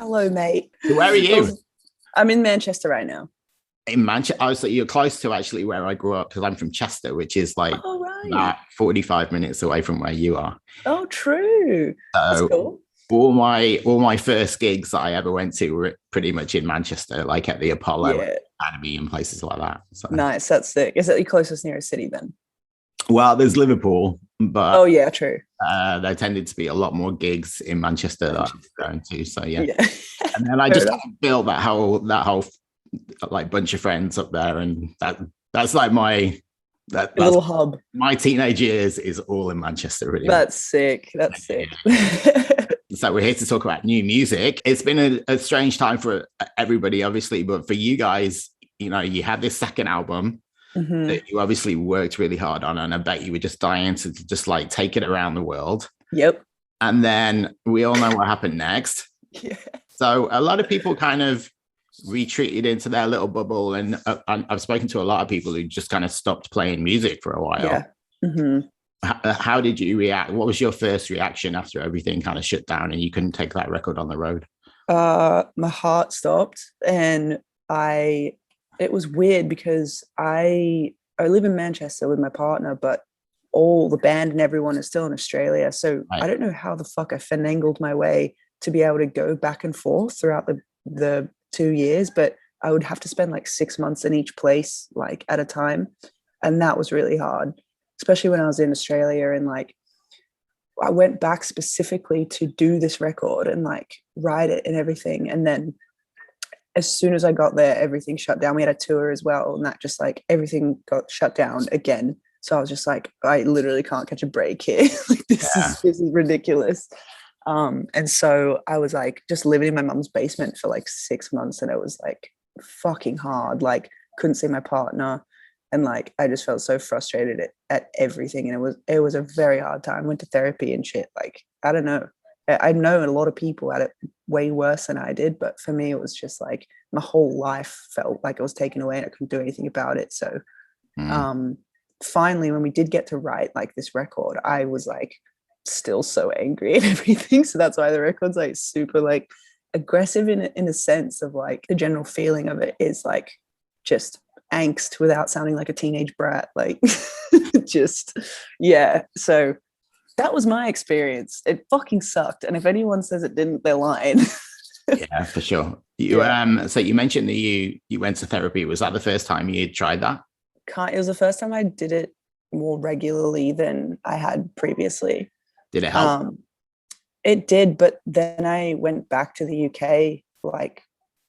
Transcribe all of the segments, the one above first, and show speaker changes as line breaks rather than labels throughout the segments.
Hello, mate.
So where are you?
I'm in Manchester right now.
In Manchester. Oh, so you're close to actually where I grew up because I'm from Chester, which is like
Oh, right.
about 45 minutes away from where you are.
Oh, true. That's
So
cool.
all my first gigs that I ever went to were pretty much in Manchester, like at the Apollo
Yeah.
Academy and places like that. So
Nice. That's sick. Is that your closest nearest city then?
well, there's Liverpool,
Oh,
but
yeah, true.
there tended to be a lot more gigs in Manchester that I was
Manchester.
going to. So yeah.
Yeah.
And then I
Fair
just kind
enough.
of built that whole like bunch of friends up there, and that's like
A
that's
little hub.
my teenage years is all in Manchester, really much.
That's sick. That's
Yeah.
sick.
So we're here to talk about new music. It's been a strange time for everybody, obviously, but for you guys, you had this second album
Hmm.
that you obviously worked really hard on, and I bet you were just dying to just like take it around the world.
Yep.
And then we all know what happened next.
Yeah.
So a lot of people kind of retreated into their little bubble, and I've spoken to a lot of people who just kind of stopped playing music for a while.
Yeah. Hmm.
How did you react? What was your first reaction after everything kind of shut down and you couldn't take that record on the road?
My heart stopped and I it was weird because I live in Manchester with my partner, but all the band and everyone is still in Australia. So I
Right.
don't know how the fuck I finagled my way to be able to go back and forth throughout the 2 years, but I would have to spend like 6 months in each place, like at a time. And that was really hard, especially when I was in Australia and like I went back specifically to do this record and like write it and everything. And then as soon as I got there, everything shut down. We had a tour as well, and that just like everything got shut down again. So I was just like, I literally can't catch a break here. Like
Yeah.
this is ridiculous. And so I was like just living in my mum's basement for like 6 months, and it was like fucking hard. Like couldn't see my partner, and like I just felt so frustrated at everything, and it was a very hard time. Went to therapy and shit. Like I don't know. I know a lot of people had it way worse than I did, but for me, it was just like my whole life felt like it was taken away and I couldn't do anything about it. So
Mm.
um, finally, when we did get to write like this record, I was like still so angry and everything. So that's why the record's like super like aggressive in a sense of like the general feeling of it is like just angst without sounding like a teenage brat. Like just yeah. So that was my experience. It fucking sucked. And if anyone says it didn't, they're lying.
Yeah, for sure. You
Yeah.
so you mentioned that you went to therapy. Was that the first time you tried that?
It was the first time I did it more regularly than I had previously.
Did it help?
Um, it did, but then I went back to the UK like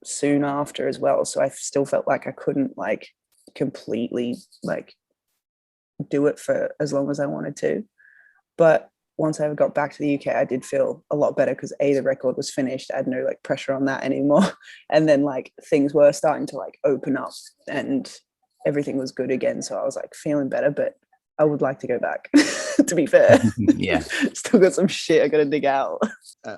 soon after as well. So I still felt like I couldn't like completely like do it for as long as I wanted to. But once I got back to the UK, I did feel a lot better because the record was finished. I had no like pressure on that anymore. And then like things were starting to like open up and everything was good again. So I was like feeling better, but I would like to go back, to be fair.
Yeah.
Still got some shit I gotta dig out.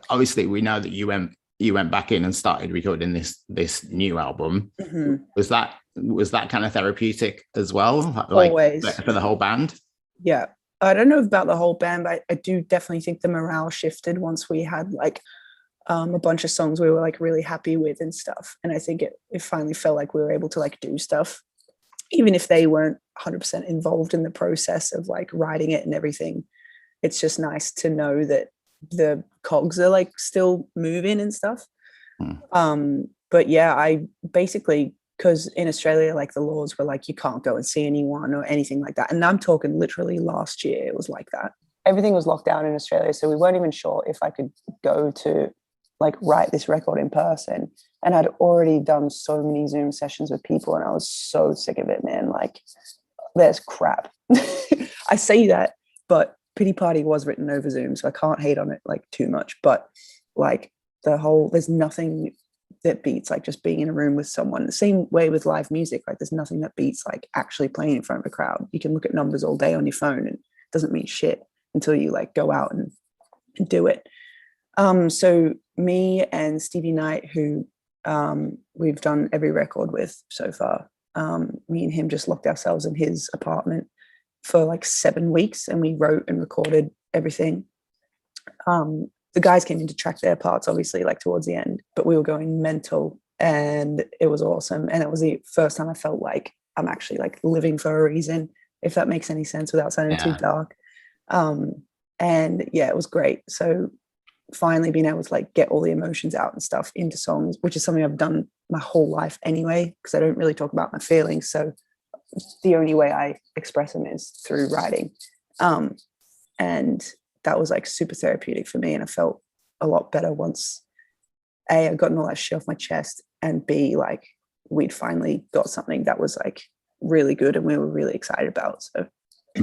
Obviously, we know that you went back in and started recording this new album.
Mhm.
Was that kind of therapeutic as well, like
Always.
for the whole band?
Yeah. I don't know about the whole band, but I do definitely think the morale shifted once we had like a bunch of songs we were like really happy with and stuff. And I think it finally felt like we were able to like do stuff, even if they weren't 100% involved in the process of like writing it and everything. It's just nice to know that the cogs are like still moving and stuff.
Hmm.
But yeah, I basically, because in Australia, like the laws were like you can't go and see anyone or anything like that. And I'm talking literally last year, it was like that. Everything was locked down in Australia, so we weren't even sure if I could go to like write this record in person. And I'd already done so many Zoom sessions with people, and I was so sick of it, man. Like, there's crap. I say that, but Pity Party was written over Zoom, so I can't hate on it like too much. But like there's nothing that beats like just being in a room with someone. The same way with live music, like there's nothing that beats like actually playing in front of a crowd. You can look at numbers all day on your phone and it doesn't mean shit until you like go out and do it. So me and Stevie Knight, who we've done every record with so far, me and him just locked ourselves in his apartment for like 7 weeks and we wrote and recorded everything. the guys came in to track their parts, obviously, like towards the end, but we were going mental, and it was awesome. And it was the first time I felt like I'm actually like living for a reason, if that makes any sense without sounding too dark. And yeah, it was great. So finally being able to like get all the emotions out and stuff into songs, which is something I've done my whole life anyway, because I don't really talk about my feelings. So the only way I express them is through writing. And that was like super therapeutic for me. And I felt a lot better once A, I'd gotten all that shit off my chest, and B, like we'd finally got something that was like really good and we were really excited about. So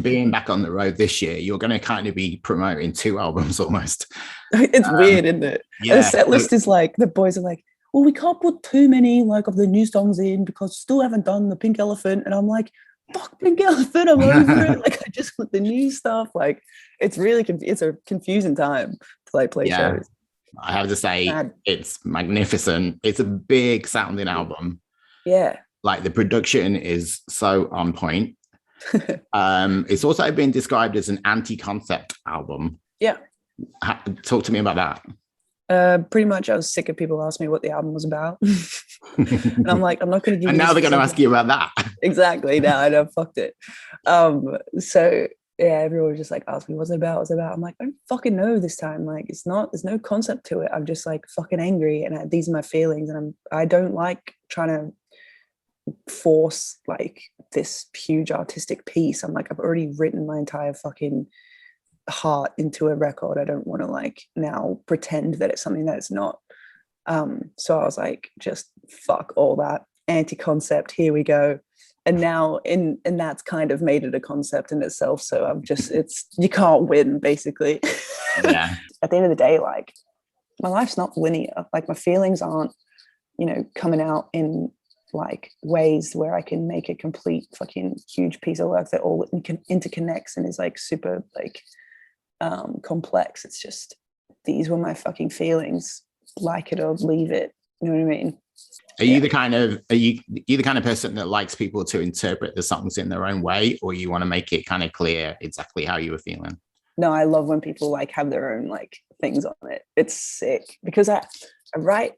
being back on the road this year, you're going to kind of be promoting 2 albums almost.
It's weird, isn't it? Yeah. And the set list is like, the boys are like, well, we can't put too many like of the new songs in because still haven't done the Pink Elephant. And I'm like, fuck Pink Elephant, I'm over it. Like, I just want the new stuff. Like, it's really it's a confusing time to like play shows.
I have to say, it's magnificent. It's a big sounding album.
Yeah.
Like, the production is so on point. It's also been described as an anti-concept album.
Yeah.
Talk to me about that.
Pretty much I was sick of people asking me what the album was about. And I'm like, I'm not going to give
and
you
now they're going to ask you about that.
Exactly. Now I know, fucked it. So yeah, everyone was just like, ask me what's it about, what's it about. I'm like, I don't fucking know this time. Like, it's not, there's no concept to it. I'm just like fucking angry, and these are my feelings, and I don't like trying to force like this huge artistic piece. I'm like, I've already written my entire fucking heart into a record. I don't want to like now pretend that it's something that it's not. So I was like, just fuck all that. Anti-concept, here we go. And now and that's kind of made it a concept in itself. So I'm just, it's, you can't win basically.
Yeah.
At the end of the day, like my life's not linear. Like my feelings aren't, you know, coming out in like ways where I can make a complete fucking huge piece of work that all interconnects and is like super like complex. It's just, these were my fucking feelings, like it or leave it. You know what I mean?
Are you the kind of person that likes people to interpret the songs in their own way, or you want to make it kind of clear exactly how you were feeling?
No, I love when people like have their own like things on it. It's sick because I write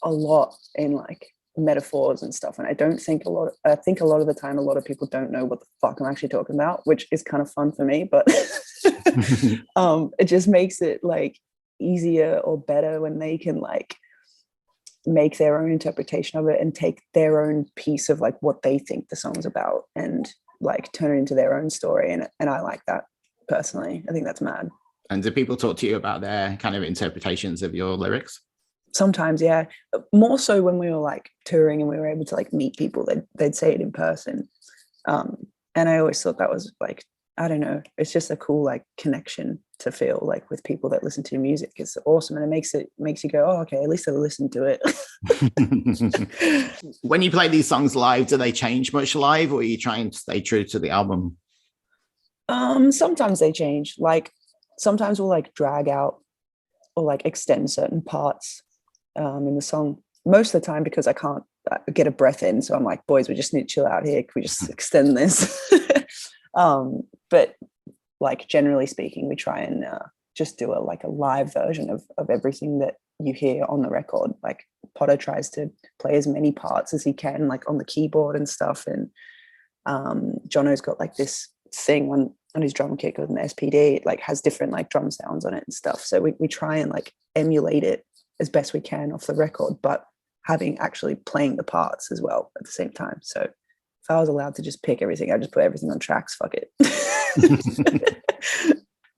a lot in like metaphors and stuff, and I think a lot of the time a lot of people don't know what the fuck I'm actually talking about, which is kind of fun for me, but it just makes it like easier or better when they can like make their own interpretation of it and take their own piece of like what they think the song's about and like turn it into their own story. And I like that personally. I think that's mad.
And do people talk to you about their kind of interpretations of your lyrics?
Sometimes, yeah. More so when we were like touring and we were able to like meet people, they'd say it in person. And I always thought that was like, I don't know, it's just a cool like connection to feel like with people that listen to your music. It's awesome, and it makes you go, oh, okay, at least I listened to it.
When you play these songs live, do they change much live, or are you trying to stay true to the album?
Sometimes they change. Like sometimes we'll like drag out or like extend certain parts in the song. Most of the time, because I can't get a breath in, so I'm like, boys, we just need to chill out here. Can we just extend this? But like generally speaking, we try and just do a live version of everything that you hear on the record. Like Potter tries to play as many parts as he can, like on the keyboard and stuff. And Jono's got like this thing on his drum kit with an SPD. It like has different like drum sounds on it and stuff. So we try and like emulate it as best we can off the record, but having actually playing the parts as well at the same time. So if I was allowed to just pick everything, I'd just put everything on tracks. Fuck it.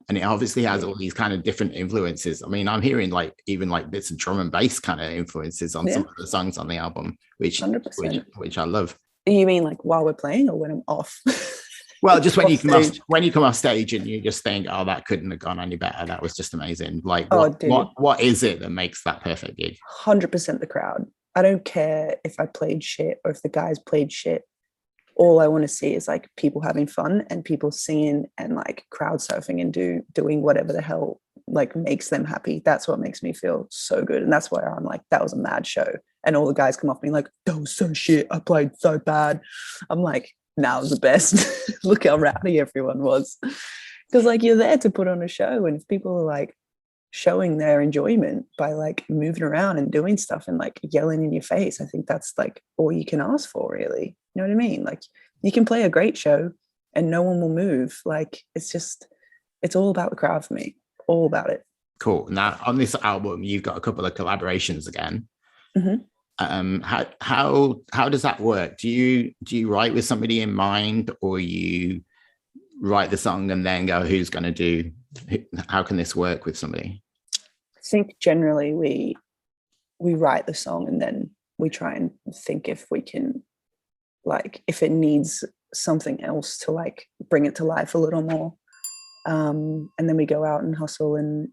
And it obviously has all these kind of different influences. I mean, I'm hearing like even like bits of drum and bass kind of influences on some of the songs on the album, which I love.
You mean like while we're playing or when I'm off?
Well, just when you come off stage and you just think, oh, that couldn't have gone any better. That was just amazing. Like, what is it that makes that perfect gig?
100% the crowd. I don't care if I played shit or if the guys played shit. All I want to see is like people having fun and people singing and like crowd surfing and doing whatever the hell like makes them happy. That's what makes me feel so good. And that's why I'm like, that was a mad show. And all the guys come off being like, that was so shit. I played so bad. I'm like, now was the best. Look how rowdy everyone was. Because like you're there to put on a show, and if people are like showing their enjoyment by like moving around and doing stuff and like yelling in your face. I think that's like all you can ask for, really. You know what I mean? Like you can play a great show and no one will move. Like it's all about the crowd for me, all about it.
Cool. Now on this album, you've got a couple of collaborations again. How does that work? Do you write with somebody in mind, or you write the song and then go, who's going to do, how can this work with somebody?
I think generally we write the song and then we try and think if we can, like, if it needs something else to like bring it to life a little more. And then we go out and hustle and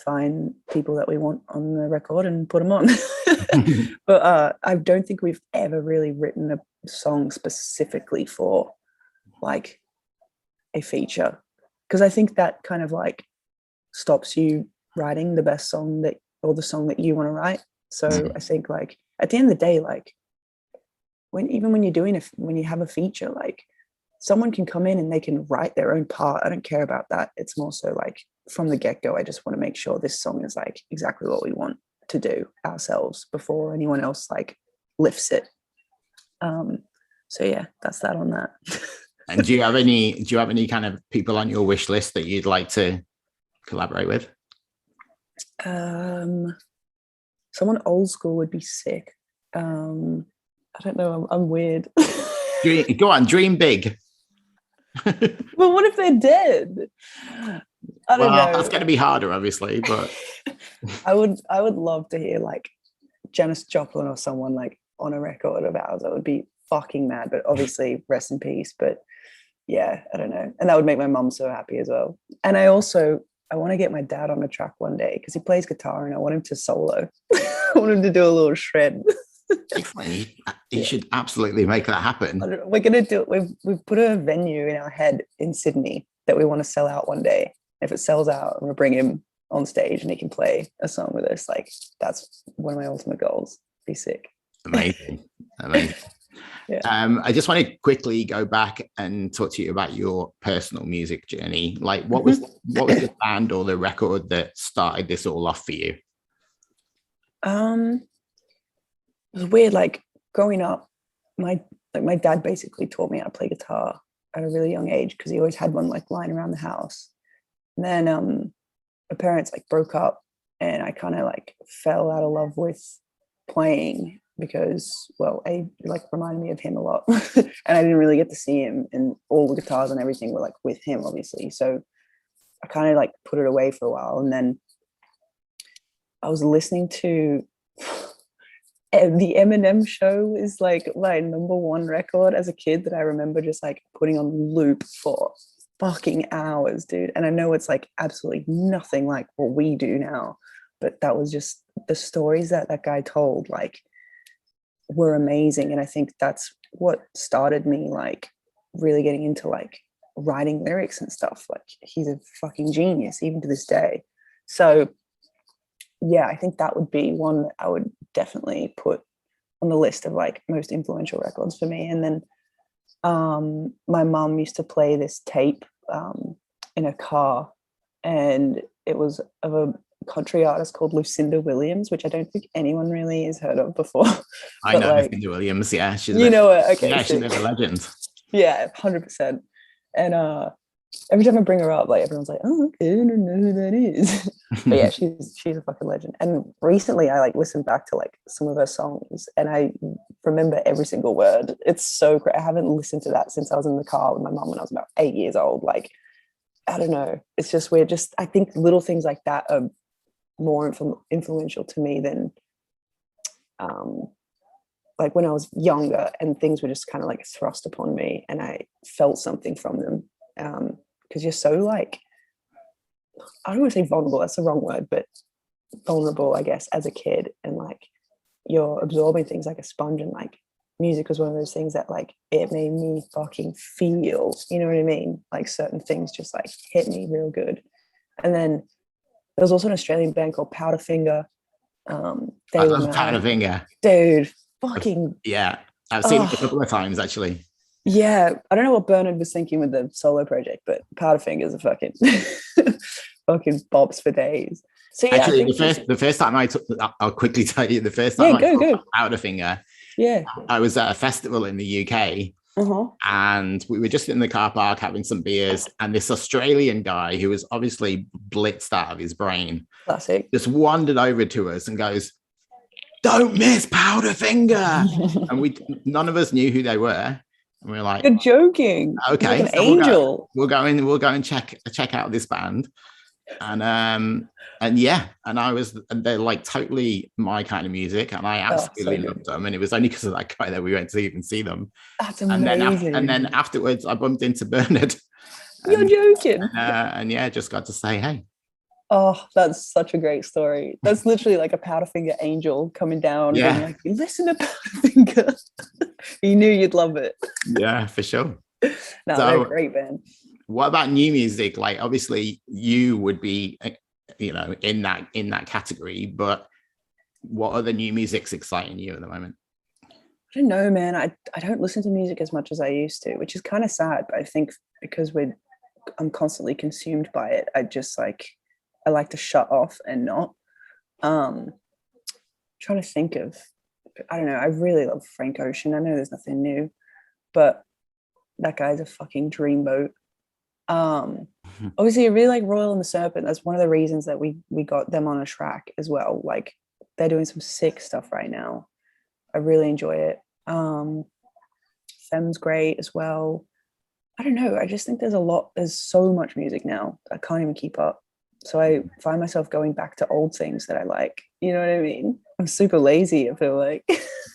find people that we want on the record and put them on. But I don't think we've ever really written a song specifically for like a feature, because I think that kind of like stops you writing the best song that, or the song that you want to write. So I think like at the end of the day, like when you have a feature, like someone can come in and they can write their own part. I don't care about that. It's more so like from the get-go, I just want to make sure this song is like exactly what we want to do ourselves before anyone else like lifts it. So yeah, that's that on that.
And do you have any kind of people on your wish list that you'd like to collaborate with?
Someone old school would be sick. I don't know. I'm weird.
Go on, dream big.
But what if they're dead? I don't know.
That's going to be harder, obviously. But
I would love to hear like Janis Joplin or someone like on a record of ours. That would be fucking mad. But obviously, rest in peace. But yeah, I don't know. And that would make my mum so happy as well. And I want to get my dad on a track one day because he plays guitar and I want him to solo. I want him to do a little shred.
You should absolutely make that happen.
We're gonna do it. We've put a venue in our head in Sydney that we want to sell out one day. If it sells out, I'm gonna bring him on stage and he can play a song with us. Like that's one of my ultimate goals. Be sick.
Amazing. Yeah. I just want to quickly go back and talk to you about your personal music journey. Like, what was the band or the record that started this all off for you?
It was weird. Like growing up, my dad basically taught me how to play guitar at a really young age because he always had one like lying around the house. And then my parents like broke up, and I kind of like fell out of love with playing because, well, A, like reminded me of him a lot, and I didn't really get to see him, and all the guitars and everything were like with him, obviously. So I kind of like put it away for a while, and then I was listening to the Eminem Show is like my number one record as a kid that I remember just like putting on loop for fucking hours, dude. And I know it's like absolutely nothing like what we do now, but that was just the stories that guy told like were amazing. And I think that's what started me like really getting into like writing lyrics and stuff. Like he's a fucking genius even to this day. So yeah, I think that would be one that I would definitely put on the list of like most influential records for me. And then my mum used to play this tape in a car, and it was of a country artist called Lucinda Williams, which I don't think anyone really has heard of before.
I know like, Lucinda Williams, yeah. She's
okay.
Yeah, she's a legend.
Yeah, 100%. And every time I bring her up, like everyone's like, "Oh, okay, I don't know who that is." But yeah, she's a fucking legend. And recently, I like listened back to like some of her songs, and I remember every single word. It's so great. I haven't listened to that since I was in the car with my mum when I was about 8 years old. Like, I don't know. It's just weird. Just I think little things like that are more influential to me than like when I was younger and things were just kind of like thrust upon me and I felt something from them. Because you're so like, I don't want to say vulnerable, that's the wrong word, but vulnerable, I guess, as a kid, and like you're absorbing things like a sponge, and like music was one of those things that like it made me fucking feel, you know what I mean? Like certain things just like hit me real good. And then there was also an Australian band called Powderfinger. I
love Powderfinger.
Dude, fucking
yeah. I've seen it a couple of times actually.
Yeah, I don't know what Bernard was thinking with the solo project, but Powderfinger's a fucking fucking bops for days. So yeah,
actually,
I think
the first time I'll quickly tell you, the first time
yeah,
I
go.
saw Powderfinger,
Yeah.
I was at a festival in the UK.
Uh-huh.
And we were just in the car park having some beers, and this Australian guy who was obviously blitzed out of his brain
Classic.
just wandered over to us and goes, "Don't miss Powderfinger." And none of us knew who they were. And we were like,
You're joking.
okay,
like an
so
angel.
we'll go and check out this band. And yeah, and they're like totally my kind of music, and I absolutely loved them. And it was only because of that guy that we went to even see them.
That's amazing.
And then afterwards, I bumped into Bernard.
You're joking.
And yeah, just got to say hey.
Oh, that's such a great story. That's literally like a Powderfinger angel coming down, being like, "Listen to Powderfinger." He knew you'd love it.
Yeah, for sure.
No, they're a great band.
What about new music? Like, obviously, you would be, you know, in that category. But what other new music's exciting you at the moment?
I don't know, man. I don't listen to music as much as I used to, which is kind of sad. But I think because I'm constantly consumed by it, I like to shut off and not. Trying to think of, I don't know. I really love Frank Ocean. I know there's nothing new, but that guy's a fucking dreamboat. Obviously, I really like Royal and the Serpent. That's one of the reasons that we got them on a track as well. Like, they're doing some sick stuff right now. I really enjoy it. Fem's great as well. I don't know. I just think there's so much music now. I can't even keep up. So I find myself going back to old things that I like. You know what I mean? I'm super lazy, I feel like.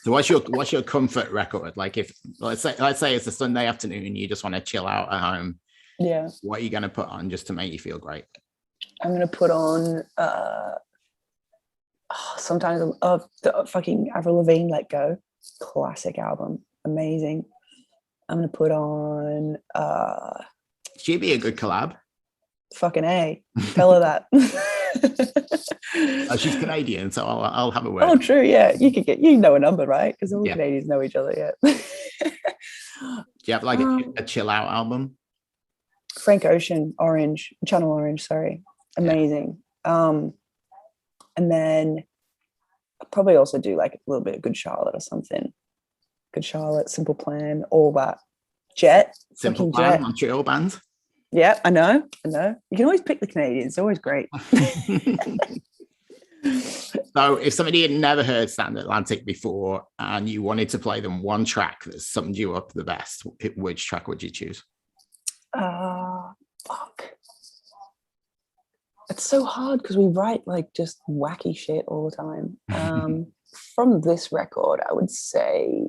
So what's your comfort record? Like, if let's say it's a Sunday afternoon and you just want to chill out at home.
Yeah.
What are you going to put on just to make you feel great?
I'm going to put on sometimes the fucking Avril Lavigne Let Go. Classic album. Amazing. I'm going to put on
she'd be a good collab.
Fucking A. Tell her that.
She's Canadian, so I'll have a word.
Oh, true. Yeah, you know a number, right? Because all Canadians know each other. Yeah.
Do you have like a chill out album?
Frank Ocean, Orange, Channel Orange. Sorry, amazing. Yeah. And then I'll probably also do like a little bit of Good Charlotte or something. Good Charlotte, Simple Plan, all that. Jet,
Simple Plan, Montreal band.
Yeah, I know. You can always pick the Canadians. It's always great.
So if somebody had never heard Stand Atlantic before and you wanted to play them one track that summed you up the best, which track would you choose?
Fuck. It's so hard because we write like just wacky shit all the time. From this record, I would say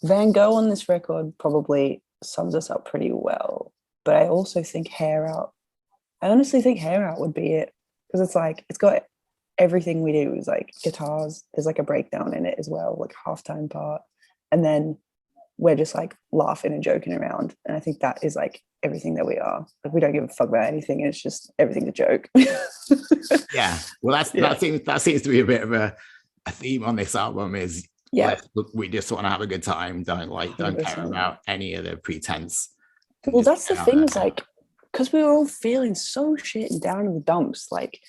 Van Gogh on this record probably sums us up pretty well. But I also think Hair Out. I honestly think Hair Out would be it, because it's like it's got everything we do. Is like guitars. There's like a breakdown in it as well, like halftime part, and then we're just like laughing and joking around. And I think that is like everything that we are. Like, we don't give a fuck about anything. It's just everything's a joke.
Yeah. Well, that seems to be a bit of a theme on this album. Is we just want to have a good time. Don't care about any of the pretense.
Well, that's the thing, is like, because we were all feeling so shit and down in the dumps, like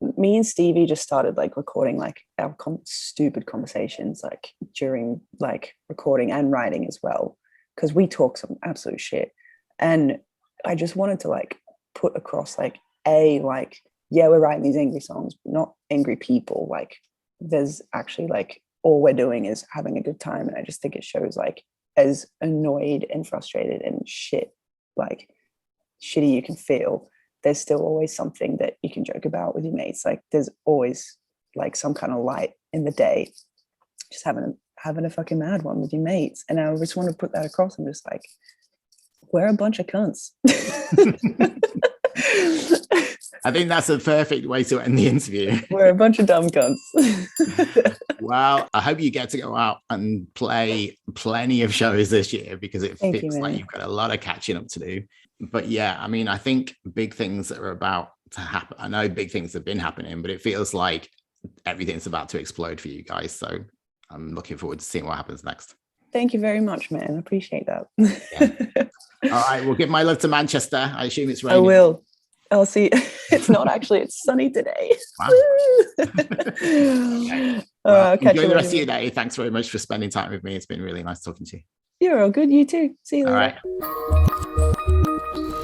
me and Stevie just started like recording like our stupid conversations like during like recording and writing as well, because we talk some absolute shit. And I just wanted to like put across like we're writing these angry songs, but not angry people. Like, there's actually like all we're doing is having a good time. And I just think it shows like, as annoyed and frustrated and shitty you can feel, there's still always something that you can joke about with your mates. Like, there's always like some kind of light in the day, just having a fucking mad one with your mates. And I just want to put that across. I'm just like, we're a bunch of cunts.
I think that's a perfect way to end the interview.
We're a bunch of dumb cunts.
Well, I hope you get to go out and play plenty of shows this year, because it feels like you've got a lot of catching up to do. But yeah, I mean, I think big things that are about to happen. I know big things have been happening, but it feels like everything's about to explode for you guys. So I'm looking forward to seeing what happens next.
Thank you very much, man. I appreciate that.
Yeah. All right, we'll give my love to Manchester. I assume it's raining.
I will. I'll see. It's not actually. It's sunny today.
Wow. Okay. Well,
Catch
enjoy
you
the rest of
later.
your day. Thanks very much for spending time with me. It's been really nice talking to you.
You're all good. You too. See you
All
later.
right.